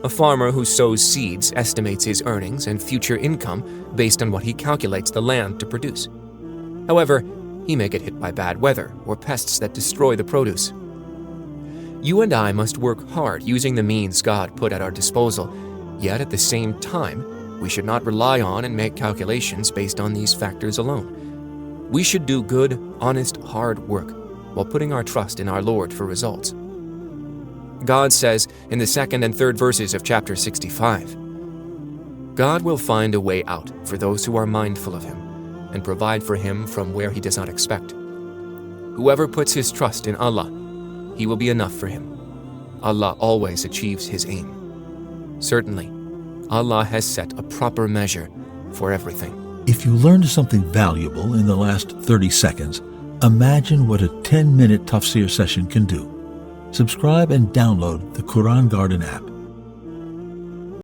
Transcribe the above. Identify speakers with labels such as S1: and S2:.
S1: A farmer who sows seeds estimates his earnings and future income based on what he calculates the land to produce. However, he may get hit by bad weather or pests that destroy the produce. You and I must work hard using the means God put at our disposal, yet at the same time, we should not rely on and make calculations based on these factors alone. We should do good, honest, hard work while putting our trust in our Lord for results. God says in the 2nd and 3rd verses of chapter 65, God will find a way out for those who are mindful of Him and provide for him from where he does not expect. Whoever puts his trust in Allah, He will be enough for him. Allah always achieves His aim. Certainly, Allah has set a proper measure for everything.
S2: If you learned something valuable in the last 30 seconds, imagine what a 10-minute tafsir session can do. Subscribe and download the Quran Garden app.